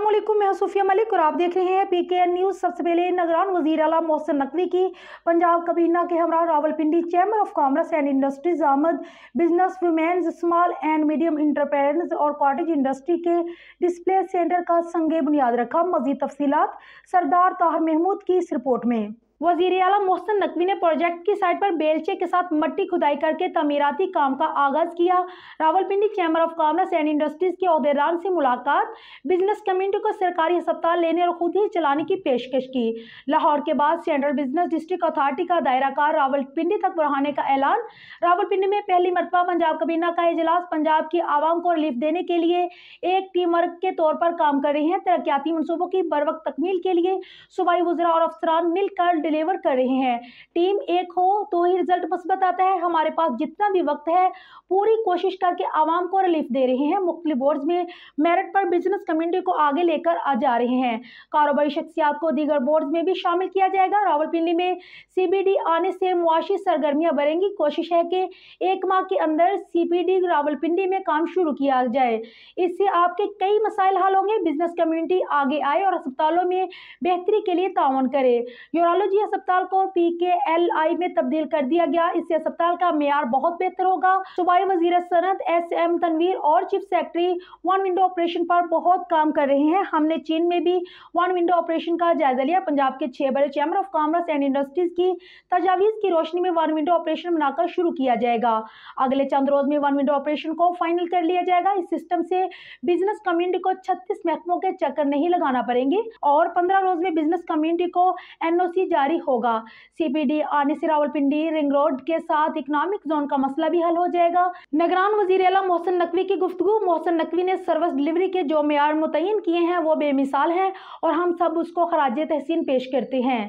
अस्सलाम वालेकुम, मैं सूफिया मलिक और आप देख रहे हैं पीकेएन न्यूज़। सबसे पहले निगरान वज़ीर आला मोहसिन नकवी की पंजाब काबीना के हमरा Rawalpindi chamber of commerce and industries आमद business women's small and medium entrepreneurs और कॉटेज इंडस्ट्री के डिस्प्ले सेंटर का संगे बुनियाद रखा। मज़ीद तफसीलात सरदार ताहिर महमूद की इस रिपोर्ट में। वज़ीर आला मोहसिन नकवी ने प्रोजेक्ट की साइट पर बेलचे के साथ मट्टी खुदाई करके तमीराती काम का आगाज किया। Rawalpindi chamber of commerce and industries के अहदेदारान से मुलाकात, बिजनेस कम्युनिटी को सरकारी अस्पताल लेने और खुद ही चलाने की पेशकश की। लाहौर के बाद सेंट्रल बिजनेस डिस्ट्रिक्ट अथॉरिटी का दायरा कार रावलपिंडी तक बढ़ाने का ऐलान। रावलपिंडी में पहली मरतबा पंजाब काबीना का इजलास पंजाब की आवाम को रिलीफ देने के लिए एक टीम वर्क के तौर पर काम कर रही है। तरक्याती मनसूबों की बरवक्त तकमील के लिए सूबाई वज़रा और अफसरान मिलकर डिलीवर कर रहे हैं। टीम एक हो तो ही रिजल्ट मुस्बत आता है। हमारे पास जितना भी वक्त है पूरी कोशिश करके आवाम को रिलीफ दे रहे हैं। मुख्तलिफ बोर्ड्स में मेरिट पर बिजनेस कम्युनिटी को आगे लेकर आ जा रहे हैं। कारोबारी शख्सियात को दीगर बोर्ड्स में भी शामिल किया जाएगा। रावलपिंडी में CBD आने से मुआशी सरगर्मियां बढ़ेंगी। कोशिश है कि एक माह के अंदर CBD रावलपिंडी में काम शुरू किया जाए। इससे आपके कई मसाइल हल होंगे। बिजनेस कम्युनिटी आगे आए और अस्पतालों में बेहतरी के लिए ताउन करे। यूरोलॉजी अस्पताल को PKLI में तब्दील कर दिया गया। इससे अस्पताल का मेयार बहुत बेहतर होगा। सूबाई वजीर सनत SM तनवीर और chief secretary one window operation पर बहुत काम कर रहे हैं। हमने चीन में भी वन विंडो ऑपरेशन का जायजा लिया। पंजाब के 6 बड़े chamber of commerce and industries की तजावीज की रोशनी में वन विंडो ऑपरेशन बनाकर शुरू किया जाएगा। अगले चंद रोज में वन विंडो ऑपरेशन को फाइनल कर लिया जाएगा। इस सिस्टम से बिजनेस कम्युनिटी को 36 महकमों के चक्कर नहीं लगाना पड़ेंगे और 15 रोज में बिजनेस कम्युनिटी को NOC जारी होगा। CBD आने से रावलपिंडी रिंग रोड के साथ इकोनॉमिक जोन का मसला भी हल हो जाएगा। निगरान वज़ीर आला मोहसिन नकवी की गुफ्तगू। मोहसिन नकवी ने सर्विस डिलीवरी के जो मेयार मुतय्यन किए हैं वो बेमिसाल हैं और हम सब उसको खराजे तहसीन पेश करते हैं।